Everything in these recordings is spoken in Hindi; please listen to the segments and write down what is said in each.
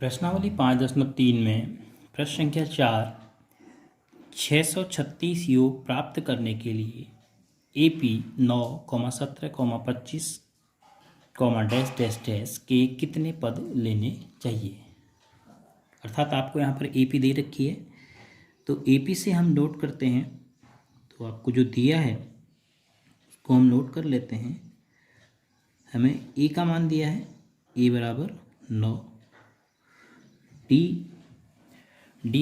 प्रश्नावली 5.3 में प्रश्न संख्या 4 636 योग प्राप्त करने के लिए AP 9, 17, 25, डैश डैश डैश के कितने पद लेने चाहिए। अर्थात आपको यहाँ पर AP दे रखी है, तो AP से हम नोट करते हैं। तो आपको जो दिया है उसको हम नोट कर लेते हैं। हमें A का मान दिया है, A बराबर 9। डी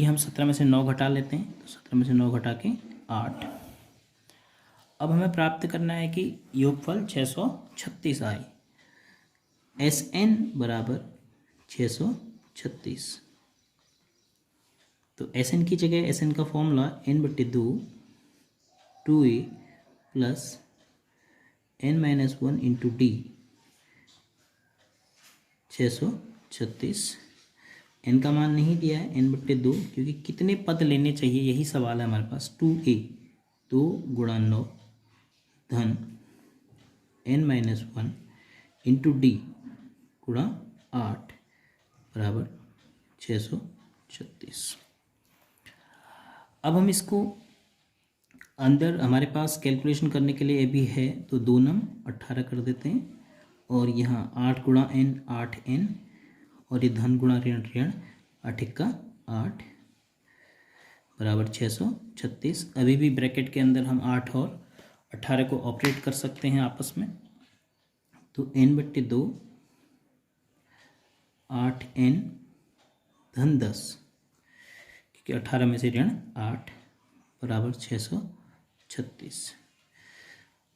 हम 17 में से 9 घटा लेते हैं, तो 17 में से 9 घटा के 8। अब हमें प्राप्त करना है कि योगफल 636 आए। SN बराबर 636। तो SN की जगह SN का formula n/2 2a plus n-1 into D 636। n का मान नहीं दिया है, n/2, क्योंकि कितने पद लेने चाहिए यही सवाल है हमारे पास। 2a 2 गुणा 9 धन n-1 इंटू डी गुणा 8 बराबर 636। अब हम इसको अंदर हमारे पास कैलकुलेशन करने के लिए भी है, तो 2 नम 18 कर देते हैं, और यहाँ 8 गुणा n 8n, और ये धन गुणा ऋण ऋण 8 का 8 बराबर 636। अभी भी ब्रैकेट के अंदर हम 8 और 18 को ऑपरेट कर सकते हैं आपस में। तो n/2 8n धन 10, क्योंकि 18 में से ऋण 8 बराबर 636।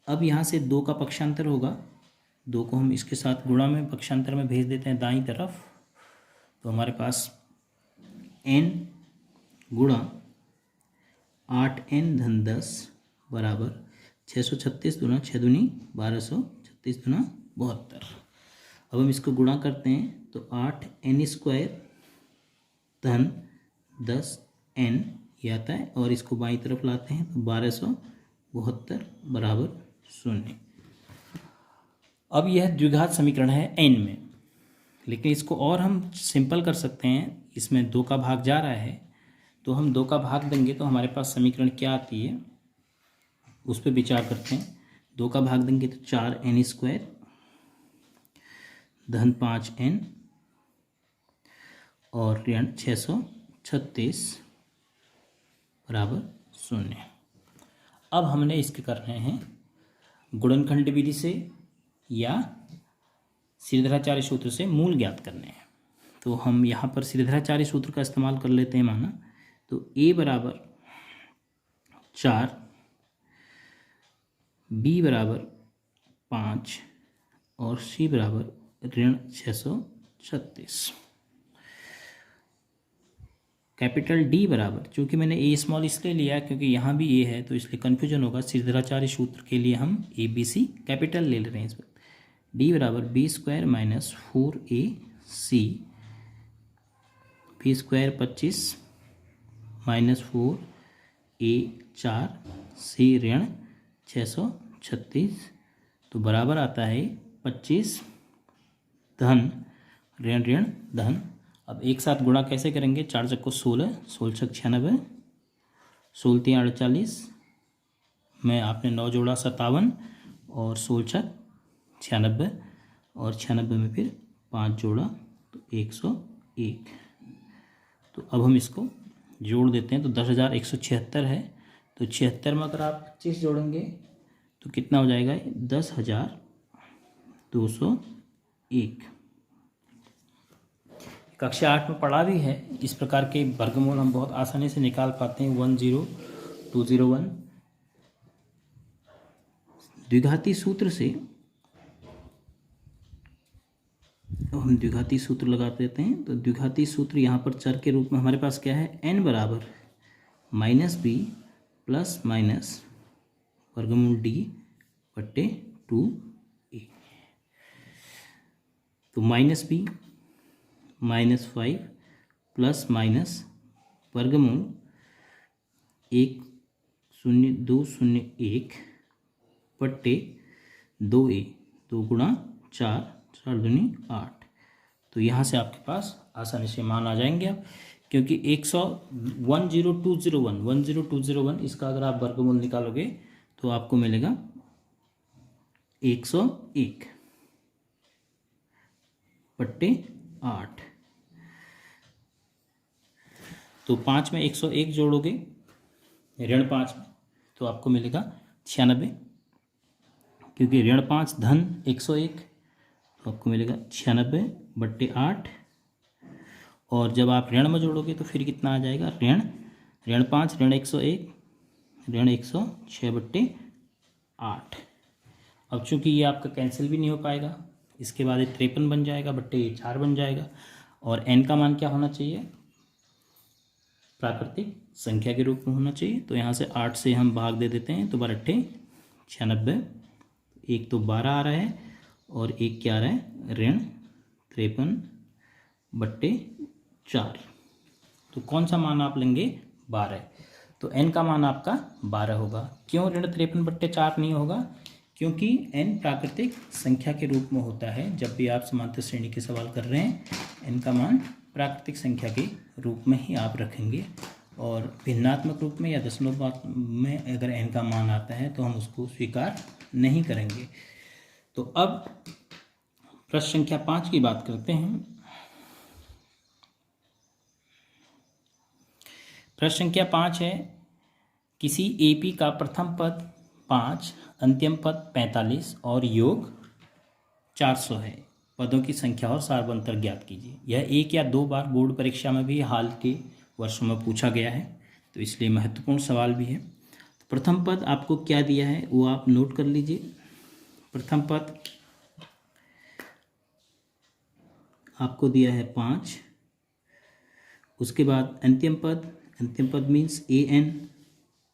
अब यहाँ से 2 का पक्षांतर होगा, 2 को हम इसके साथ गुणा में पक्षांतर में भेज देते हैं दाईं तरफ। तो हमारे पास n गुणा 8n धन 10 बराबर 636 दूना 6 दूनी 1236 दूना 72। अब हम इसको गुणा करते हैं, तो 8n² धन 10n ये आता है, और इसको बाईं तरफ लाते हैं तो 1272 बराबर 0। अब यह द्विघात समीकरण है n में, लेकिन इसको और हम सिंपल कर सकते हैं। इसमें 2 का भाग जा रहा है, तो हम 2 का भाग देंगे तो हमारे पास समीकरण क्या आती है उस पर विचार करते हैं। 2 का भाग देंगे तो 4n² धन 5n और ऋण 636 बराबर 0। अब हमने इसके करने हैं गुणनखंड विधि से या श्रीधराचार्य सूत्र से मूल ज्ञात करने हैं। तो हम यहाँ पर श्रीधराचार्य सूत्र का इस्तेमाल कर लेते हैं माना। तो a बराबर 4, b बराबर 5 और c बराबर ऋण 636। कैपिटल D बराबर, चूँकि मैंने a स्मॉल इसलिए लिया क्योंकि यहाँ भी a है तो इसलिए कन्फ्यूजन होगा। श्रीधराचार्य सूत्र के लिए हम ABC कैपिटल ले रहे हैं इस वक्त। D बराबर b² minus 4ac, b² 25 minus 4a 4, c ऋण 636, तो बराबर आता है 25 धन ऋण ऋण धन। अब एक साथ गुणा कैसे करेंगे? 4 चक्को 16, 16 छक 96, 16 3 48 में आपने 9 जोड़ा 57, और 16 छक 96, और 96 में फिर 5 जोड़ा तो 101। तो अब हम इसको जोड़ देते हैं, तो 10,176 है। तो 76 में अगर आप 25 जोड़ेंगे तो कितना हो जाएगा? 10,201। कक्षा 8 में पढ़ा भी है, इस प्रकार के वर्गमूल हम बहुत आसानी से निकाल पाते हैं। 10201 द्विघाती सूत्र से हम द्विघाती सूत्र लगा देते हैं। तो द्विघाती सूत्र यहाँ पर चर के रूप में हमारे पास क्या है? n बराबर -b प्लस माइनस वर्गमूल d बट्टे 2a। तो -b -5 प्लस माइनस वर्गमूल 10201 बट्टे 2a, 2 गुणा 4, 4 दूनी 8 तो यहाँ से आपके पास आसानी से मान आ जाएंगे आप, क्योंकि 10201 इसका अगर आप वर्गमूल निकालोगे तो आपको मिलेगा 101 बट्टे 8। तो 5 में 101 जोड़ोगे ऋण 5 में तो आपको मिलेगा 96, क्योंकि ऋण 5 धन 101 तो आपको मिलेगा 96 बट्टे 8। और जब आप ऋण में जोड़ोगे तो फिर कितना आ जाएगा, ऋण 5 ऋण 101 ऋण 106 बट्टे 8। अब चूंकि ये आपका कैंसिल भी नहीं हो पाएगा, इसके बाद ये 53 बन जाएगा बट्टे ये 4 बन जाएगा। और n का मान क्या होना चाहिए, प्राकृतिक संख्या के रूप में होना चाहिए। तो यहाँ से 8 से हम भाग दे देते हैं तो 12 96, एक तो 12 आ रहा है और एक क्या आ रहा है, ऋण 53 बट्टे 4। तो कौन सा मान आप लेंगे, 12। तो n का मान आपका 12 होगा। क्यों ऋण 53 बट्टे 4 नहीं होगा, क्योंकि n प्राकृतिक संख्या के रूप में होता है। जब भी आप समांतर श्रेणी के सवाल कर रहे हैं n का मान प्राकृतिक संख्या के रूप में ही आप रखेंगे, और भिन्नात्मक रूप में या दशमलव में अगर n का मान आता है तो हम उसको स्वीकार नहीं करेंगे। तो अब प्रश्न संख्या 5 की बात करते हैं। प्रश्न संख्या 5 है, किसी एपी का प्रथम पद 5, अंतिम पद 45 और योग 400 है। पदों की संख्या और सार्वंतर ज्ञात कीजिए। यह एक या दो बार बोर्ड परीक्षा में भी हाल के वर्षों में पूछा गया है, तो इसलिए महत्वपूर्ण सवाल भी है। तो प्रथम पद आपको क्या दिया है वो आप नोट कर लीजिए। प्रथम पद आपको दिया है 5, उसके बाद अंतिम पद मीन्स an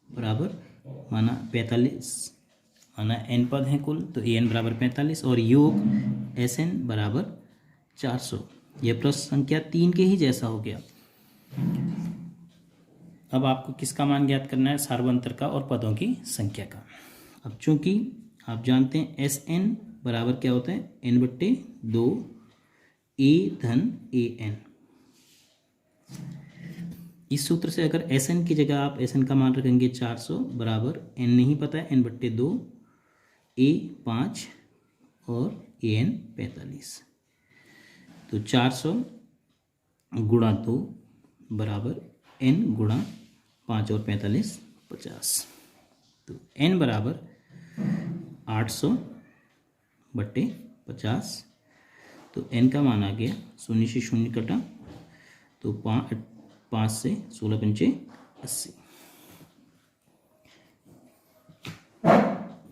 बराबर माना 45, माना n पद हैं कुल, तो an बराबर 45 और योग sn बराबर 400। यह प्रश्न संख्या 3 के ही जैसा हो गया। अब आपको किसका मान ज्ञात करना है, सार्वंतर का और पदों की संख्या का। अब चूंकि आप जानते हैं sn बराबर क्या होता है, n बट्टे 2 a धन an। इस सूत्र से अगर sn की जगह आप sn का मान रखेंगे 400 बराबर n नहीं पता है, n बट्टे 2 a 5 और an 45। तो 400 गुणा 2 बराबर n गुणा 5 और 45 50। तो n बराबर 800 बट्टे 50। तो n का मान आ गया, शून्य से शून्य कटा तो 5 से 16 पंचे 80।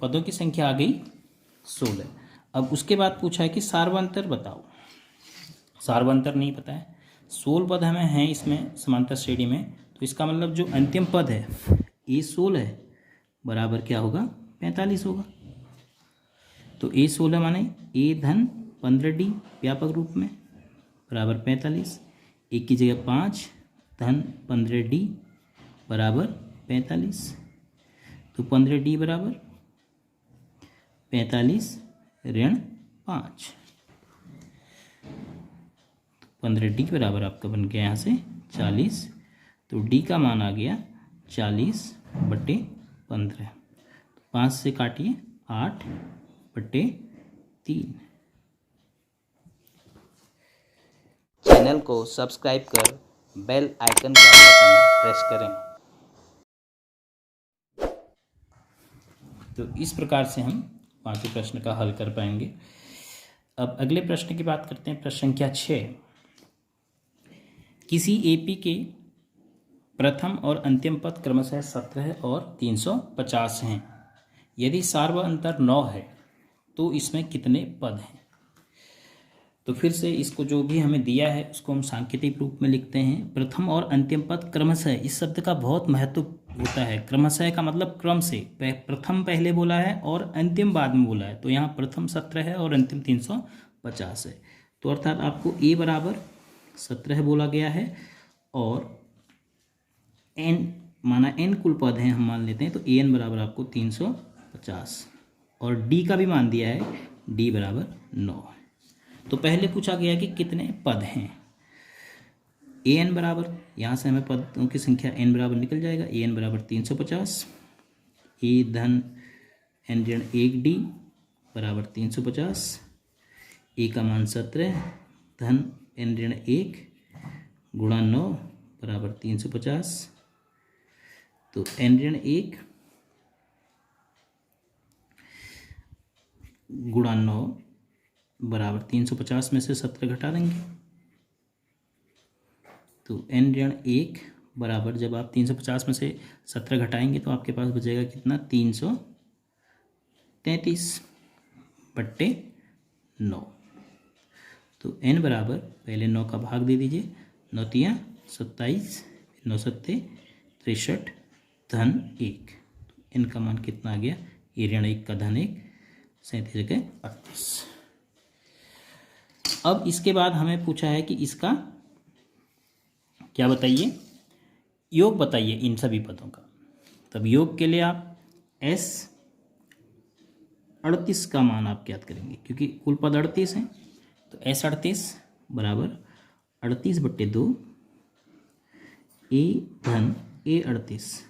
पदों की संख्या आ गई 16। अब उसके बाद पूछा है कि सार्वंतर बताओ। सार्वंतर नहीं पता है, 16 पद हमें हैं इसमें समांतर श्रेणी में, तो इसका मतलब जो अंतिम पद है a16 है बराबर क्या होगा, 45 होगा। तो a16 माने a धन 15d व्यापक रूप में बराबर 45, एक की जगह 5 धन 15d बराबर 45। तो 15d बराबर 45 ऋण 5। 15d बराबर आपका बन गया यहाँ से 40। तो d का मान आ गया 40 बट्टे 15। 5 से काटिए 8 बट्टे 3। चैनल को सब्सक्राइब कर बेल आइकन का बटन प्रेस करें। तो इस प्रकार से हम पांचवें प्रश्न का हल कर पाएंगे। अब अगले प्रश्न की बात करते हैं। प्रश्न संख्या 6, किसी एपी के प्रथम और अंतिम पद क्रमशः 17 और 350 हैं। यदि सार्वअंतर 9 है तो इसमें कितने पद हैं। तो फिर से इसको जो भी हमें दिया है उसको हम सांकेतिक रूप में लिखते हैं। प्रथम और अंतिम पद क्रमशः, इस शब्द का बहुत महत्व होता है। क्रमशः का मतलब क्रम से, प्रथम पहले बोला है और अंतिम बाद में बोला है। तो यहाँ प्रथम 17 है और अंतिम 350 है। तो अर्थात आपको a बराबर 17 बोला गया है और n माना n कुल पद हैं हम मान लेते हैं। तो an बराबर आपको 350 और d का भी मान दिया है, d बराबर 9। तो पहले पूछा गया कि कितने पद हैं। ए एन बराबर, यहाँ से हमें पदों की संख्या एन बराबर निकल जाएगा। ए एन बराबर 350, ए धन एन ऋण 1D बराबर 350, ए का मान 17 धन एन ऋण 1 गुणा 9 बराबर 350। तो एन ऋण 1 गुणा 9 बराबर 350 में से 17 घटा देंगे। तो एन ऋण 1 बराबर, जब आप 350 में से 17 घटाएंगे तो आपके पास बचेगा कितना, 333/9। तो एन बराबर, पहले 9 का भाग दे दीजिए, 9 तिया 27, 9 सत्ते 63 धन 1। तो एन का मान कितना आ गया, ये ऋण 1 का धन 1, 37 के 38। अब इसके बाद हमें पूछा है कि इसका क्या बताइए, योग बताइए इन सभी पदों का। तब योग के लिए आप S38 का मान आप ज्ञात करेंगे, क्योंकि कुल पद 38 हैं। तो S38 बराबर 38/2 ए धन A38।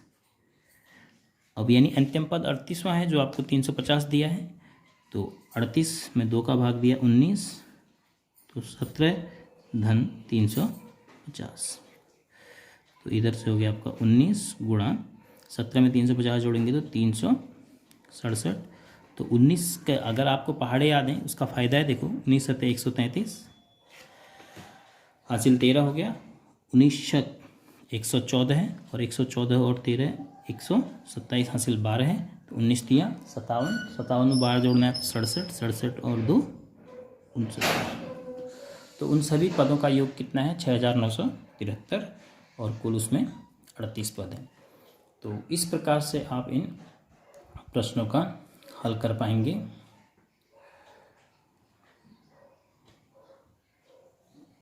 अब यानी अंतिम पद 38वां है जो आपको 350 दिया है। तो 38 में 2 का भाग दिया 19, तो 17 धन 350। तो इधर से हो गया आपका 19 गुणा 17 में 350 जोड़ेंगे तो 367। तो 19 का अगर आपको पहाड़े याद हैं उसका फ़ायदा है, देखो 19 सत्ते 133 हासिल 13 हो गया, 19 शत 114 है और 114 और 13 127 हासिल 12 है। तो 19 तिया 57, 57 में 12 जोड़ना है तो 67, 67 और 2 69। तो उन सभी पदों का योग कितना है, 6973 और कुल उसमें 38 पद हैं। तो इस प्रकार से आप इन प्रश्नों का हल कर पाएंगे।